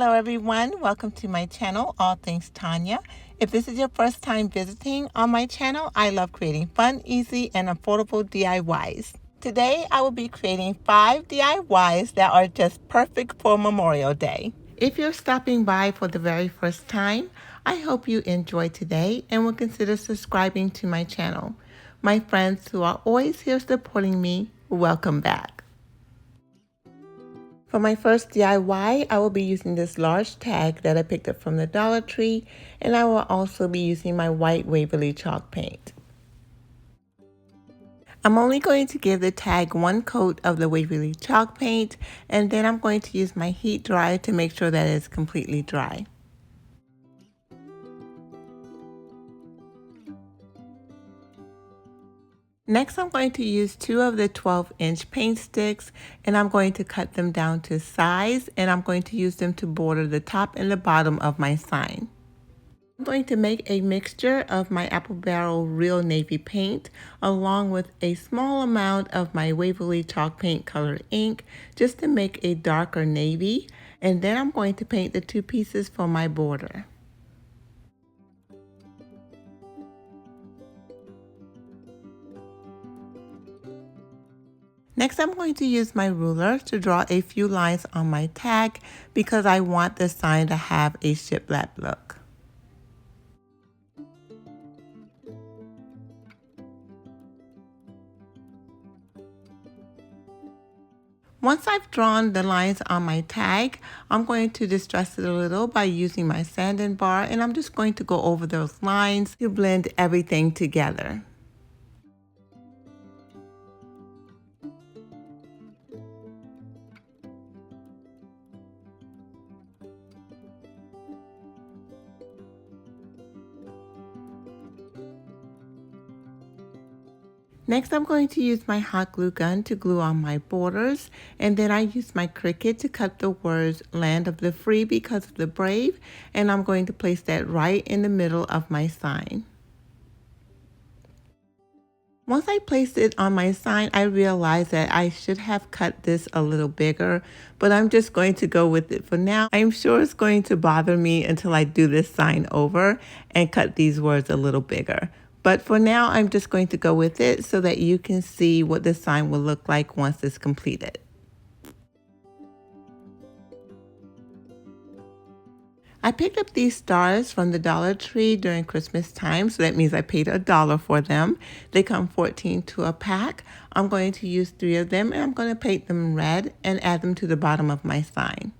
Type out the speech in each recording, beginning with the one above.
Hello everyone, welcome to my channel, All Things Tonya. If this is your first time visiting on my channel, I love creating fun, easy, and affordable DIYs. Today I will be creating 5 DIYs that are just perfect for Memorial Day. If you're stopping by for the very first time, I hope you enjoy today and will consider subscribing to my channel. My friends who are always here supporting me, welcome back. For my first DIY, I will be using this large tag that I picked up from the Dollar Tree, and I will also be using my white Waverly chalk paint. I'm only going to give the tag one coat of the Waverly chalk paint, and then I'm going to use my heat dryer to make sure that it's completely dry. Next, I'm going to use 2 of the 12-inch paint sticks, and I'm going to cut them down to size, and I'm going to use them to border the top and the bottom of my sign. I'm going to make a mixture of my Apple Barrel Real Navy paint along with a small amount of my Waverly chalk paint colored ink just to make a darker navy, and then I'm going to paint the 2 pieces for my border. Next, I'm going to use my ruler to draw a few lines on my tag because I want the sign to have a shiplap look. Once I've drawn the lines on my tag, I'm going to distress it a little by using my sanding bar, and I'm just going to go over those lines to blend everything together. Next, I'm going to use my hot glue gun to glue on my borders, and then I use my Cricut to cut the words Land of the Free because of the brave, and I'm going to place that right in the middle of my sign. Once I placed it on my sign, I realized that I should have cut this a little bigger, but I'm just going to go with it for now. I'm sure it's going to bother me until I do this sign over and cut these words a little bigger. But for now, I'm just going to go with it so that you can see what the sign will look like once it's completed. I picked up these stars from the Dollar Tree during Christmas time, so that means I paid $1 for them. They come 14 to a pack. I'm going to use 3 of them, and I'm going to paint them red and add them to the bottom of my sign.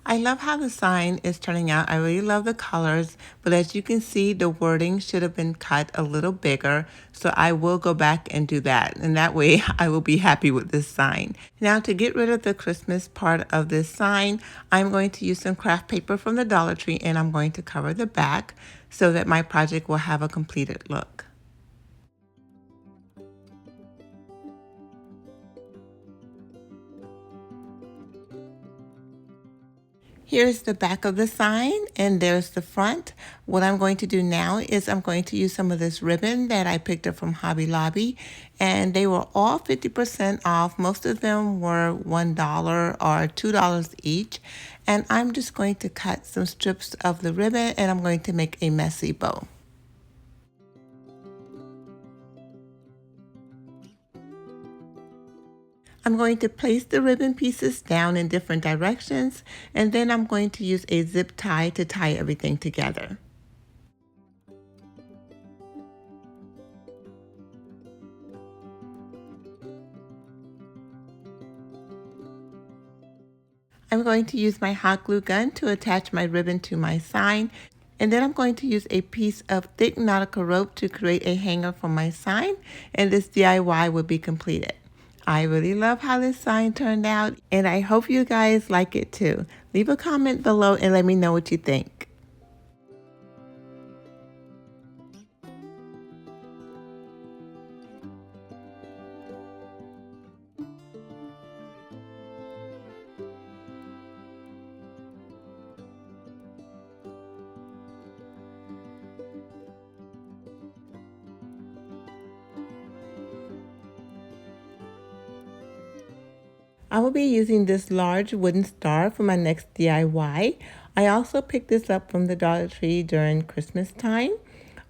I love how the sign is turning out. I really love the colors, but as you can see, the wording should have been cut a little bigger, so I will go back and do that, and that way I will be happy with this sign. Now, to get rid of the Christmas part of this sign, I'm going to use some craft paper from the Dollar Tree, and I'm going to cover the back so that my project will have a completed look. Here's the back of the sign, and there's the front. What I'm going to do now is I'm going to use some of this ribbon that I picked up from Hobby Lobby, and they were all 50% off. Most of them were $1 or $2 each, and I'm just going to cut some strips of the ribbon, and I'm going to make a messy bow. I'm going to place the ribbon pieces down in different directions, and then I'm going to use a zip tie to tie everything together. I'm going to use my hot glue gun to attach my ribbon to my sign, and then I'm going to use a piece of thick nautical rope to create a hanger for my sign, and this DIY will be completed. I really love how this sign turned out, and I hope you guys like it too. Leave a comment below and let me know what you think. I will be using this large wooden star for my next DIY. I also picked this up from the Dollar Tree during Christmas time.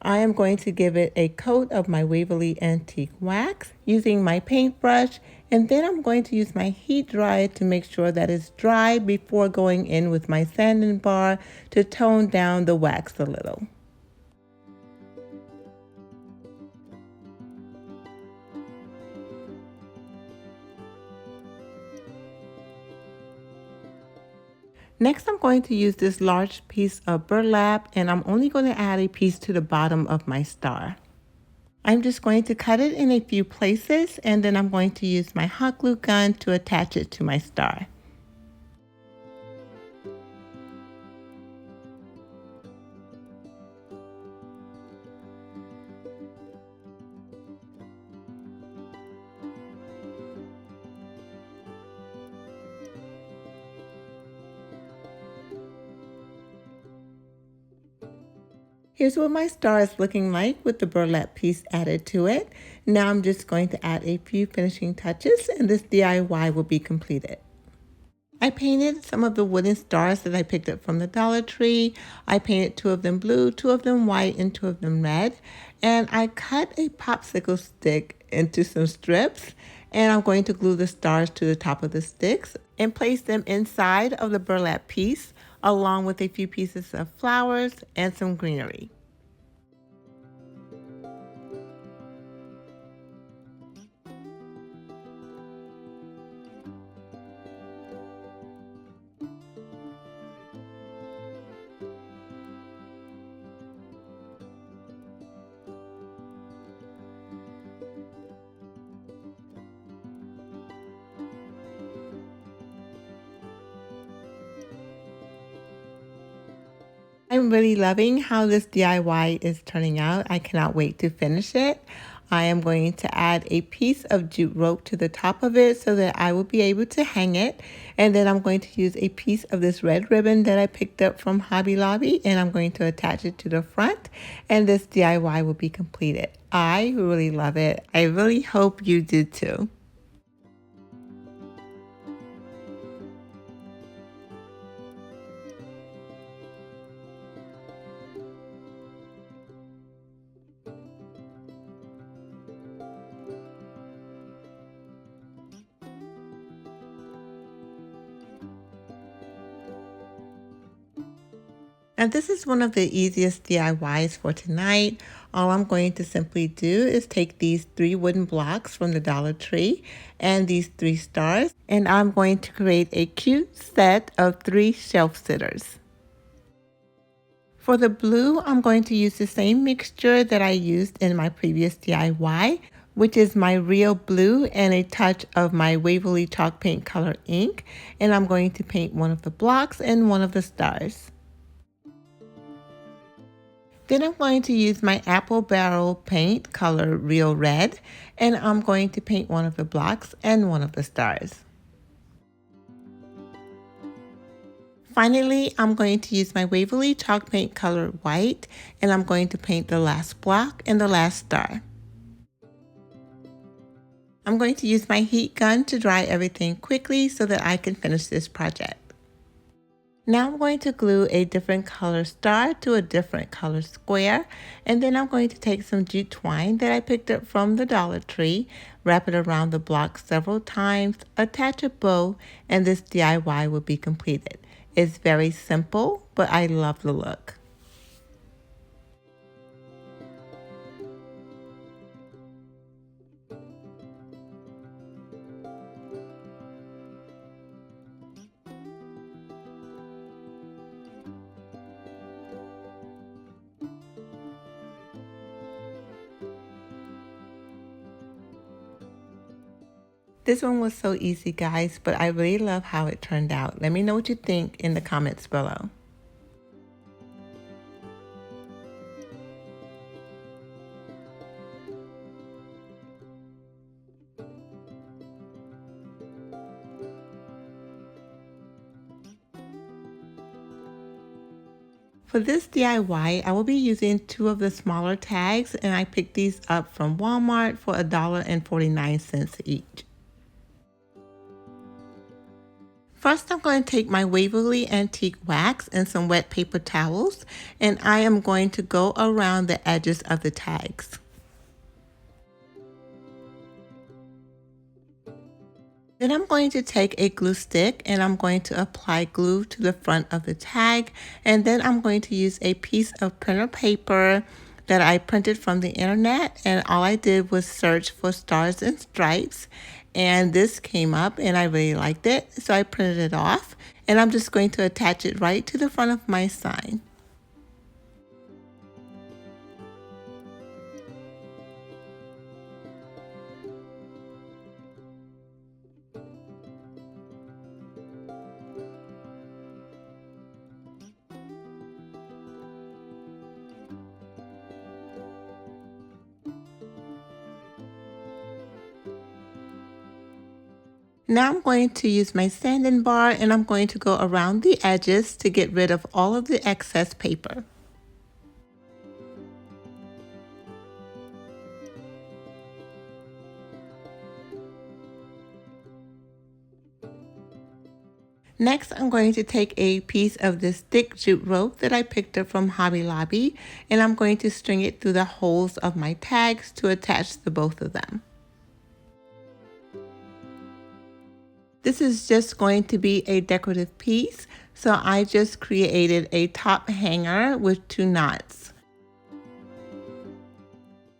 I am going to give it a coat of my Waverly antique wax using my paintbrush, and then I'm going to use my heat dryer to make sure that it's dry before going in with my sanding bar to tone down the wax a little. Next, I'm going to use this large piece of burlap, and I'm only going to add a piece to the bottom of my star. I'm just going to cut it in a few places, and then I'm going to use my hot glue gun to attach it to my star. Here's what my star is looking like with the burlap piece added to it. Now I'm just going to add a few finishing touches and this DIY will be completed. I painted some of the wooden stars that I picked up from the Dollar Tree. I painted 2 of them blue, 2 of them white, and 2 of them red. And I cut a popsicle stick into some strips. And I'm going to glue the stars to the top of the sticks and place them inside of the burlap piece, along with a few pieces of flowers and some greenery. I'm really loving how this DIY is turning out. I cannot wait to finish it. I am going to add a piece of jute rope to the top of it so that I will be able to hang it. And then I'm going to use a piece of this red ribbon that I picked up from Hobby Lobby, and I'm going to attach it to the front, and this DIY will be completed. I really love it. I really hope you do too. And this is one of the easiest DIYs for tonight. All I'm going to simply do is take these 3 wooden blocks from the Dollar Tree and these 3 stars, and I'm going to create a cute set of 3 shelf sitters. For the blue, I'm going to use the same mixture that I used in my previous DIY, which is my real blue and a touch of my Waverly chalk paint color ink, and I'm going to paint one of the blocks and one of the stars. Then I'm going to use my apple barrel paint color Real Red, and I'm going to paint one of the blocks and one of the stars. Finally, I'm going to use my Waverly chalk paint color White, and I'm going to paint the last block and the last star. I'm going to use my heat gun to dry everything quickly so that I can finish this project. Now I'm going to glue a different color star to a different color square, and then I'm going to take some jute twine that I picked up from the Dollar Tree, wrap it around the block several times, attach a bow, and this DIY will be completed. It's very simple, but I love the look. This one was so easy, guys, but I really love how it turned out. Let me know what you think in the comments below. For this DIY, I will be using 2 of the smaller tags, and I picked these up from Walmart for $1.49 each. First, I'm going to take my Waverly antique wax and some wet paper towels, and I am going to go around the edges of the tags. Then I'm going to take a glue stick and I'm going to apply glue to the front of the tag, and then I'm going to use a piece of printer paper that I printed from the internet, and all I did was search for stars and stripes, and this came up and I really liked it, so I printed it off, and I'm just going to attach it right to the front of my sign. Now I'm going to use my sanding bar and I'm going to go around the edges to get rid of all of the excess paper. Next, I'm going to take a piece of this thick jute rope that I picked up from Hobby Lobby, and I'm going to string it through the holes of my tags to attach the both of them. This is just going to be a decorative piece, so I just created a top hanger with 2 knots.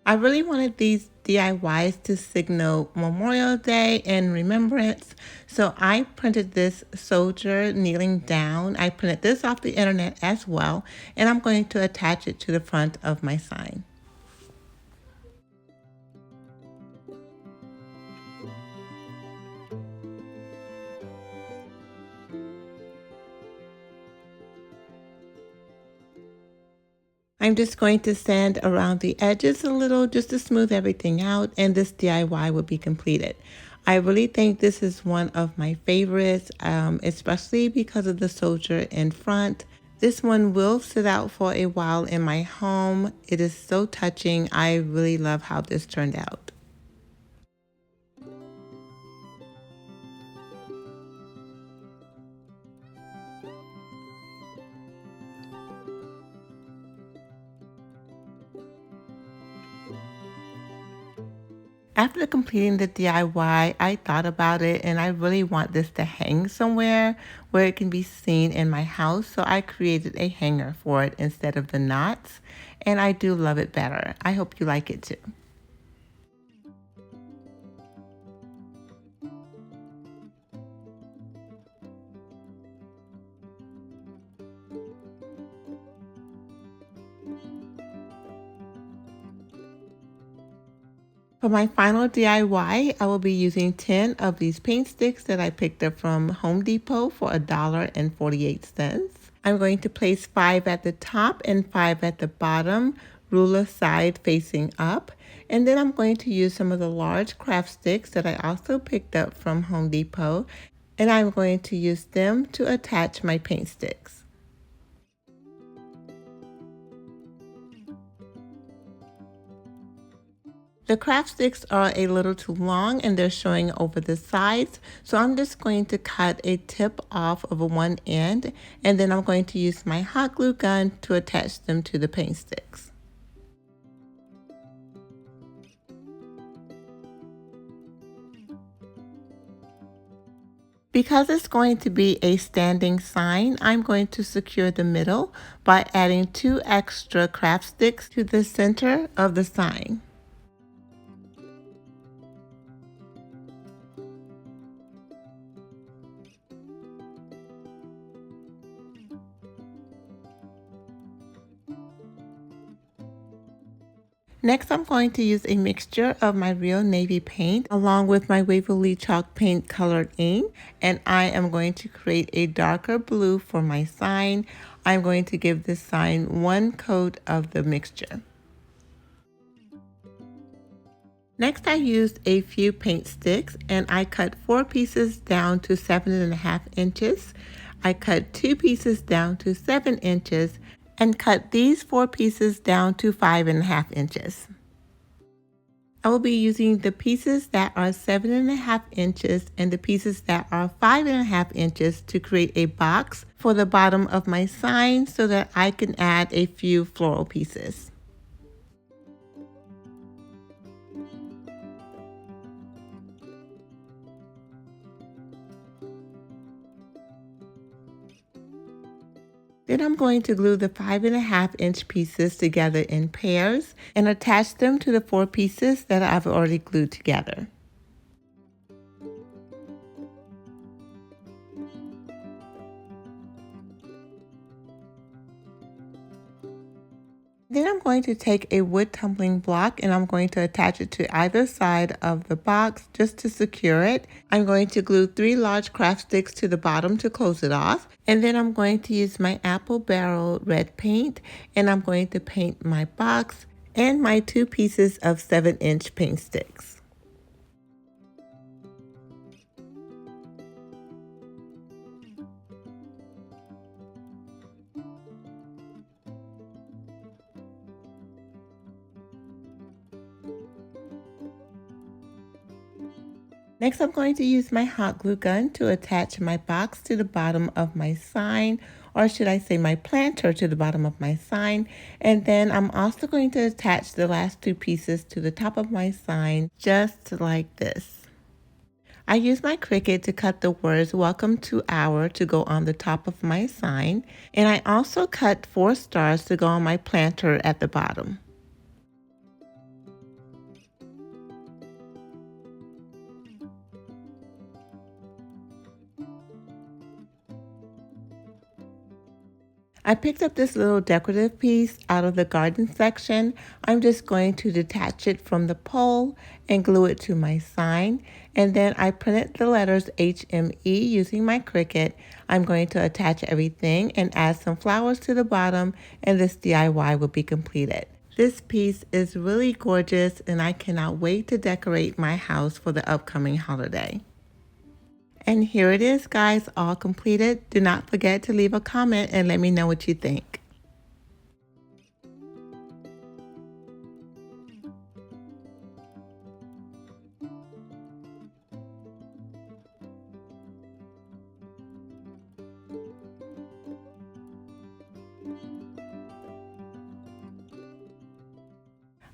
I really wanted these DIYs to signal Memorial Day and remembrance, so I printed this soldier kneeling down. I printed this off the internet as well, and I'm going to attach it to the front of my sign. I'm just going to sand around the edges a little just to smooth everything out, and this DIY will be completed. I really think this is one of my favorites, especially because of the soldier in front. This one will sit out for a while in my home. It is so touching. I really love how this turned out. After completing the DIY, I thought about it and I really want this to hang somewhere where it can be seen in my house. So I created a hanger for it instead of the knots, and I do love it better. I hope you like it too. For my final DIY, I will be using 10 of these paint sticks that I picked up from Home Depot for $1.48. I'm going to place 5 at the top and 5 at the bottom, ruler side facing up. And then I'm going to use some of the large craft sticks that I also picked up from Home Depot, and I'm going to use them to attach my paint sticks. The craft sticks are a little too long and they're showing over the sides, so I'm just going to cut a tip off of one end, and then I'm going to use my hot glue gun to attach them to the paint sticks. Because it's going to be a standing sign, I'm going to secure the middle by adding 2 extra craft sticks to the center of the sign. Next, I'm going to use a mixture of my real navy paint along with my Waverly chalk paint colored ink, and I am going to create a darker blue for my sign. I'm going to give this sign 1 coat of the mixture. Next, I used a few paint sticks and I cut 4 pieces down to 7.5 inches. I cut 2 pieces down to 7 inches and cut these 4 pieces down to 5.5 inches. I will be using the pieces that are 7.5 inches and the pieces that are 5.5 inches to create a box for the bottom of my sign so that I can add a few floral pieces. Then I'm going to glue the 5.5 inch pieces together in pairs and attach them to the 4 pieces that I've already glued together. Then I'm going to take a wood tumbling block and I'm going to attach it to either side of the box just to secure it. I'm going to glue 3 large craft sticks to the bottom to close it off. And then I'm going to use my apple barrel red paint and I'm going to paint my box and my 2 pieces of 7-inch paint sticks. Next, I'm going to use my hot glue gun to attach my box to the bottom of my sign, or should I say my planter to the bottom of my sign. And then I'm also going to attach the last 2 pieces to the top of my sign, just like this. I use my Cricut to cut the words "Welcome to Our" to go on the top of my sign, and I also cut 4 stars to go on my planter at the bottom. I picked up this little decorative piece out of the garden section. I'm just going to detach it from the pole and glue it to my sign. And then I printed the letters HME using my Cricut. I'm going to attach everything and add some flowers to the bottom, and this DIY will be completed. This piece is really gorgeous and I cannot wait to decorate my house for the upcoming holiday. And here it is, guys, all completed. Do not forget to leave a comment and let me know what you think.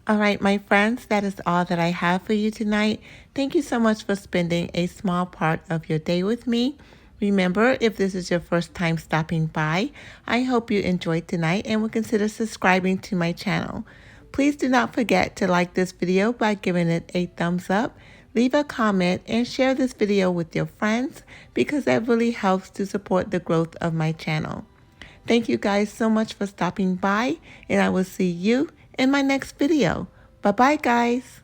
All right, my friends, that is all that I have for you tonight. Thank you so much for spending a small part of your day with me. Remember, if this is your first time stopping by, I hope you enjoyed tonight and will consider subscribing to my channel. Please do not forget to like this video by giving it a thumbs up, leave a comment, and share this video with your friends because that really helps to support the growth of my channel. Thank you guys so much for stopping by, and I will see you in my next video. Bye-bye, guys.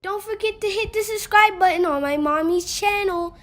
Don't forget to hit the subscribe button on my mommy's channel.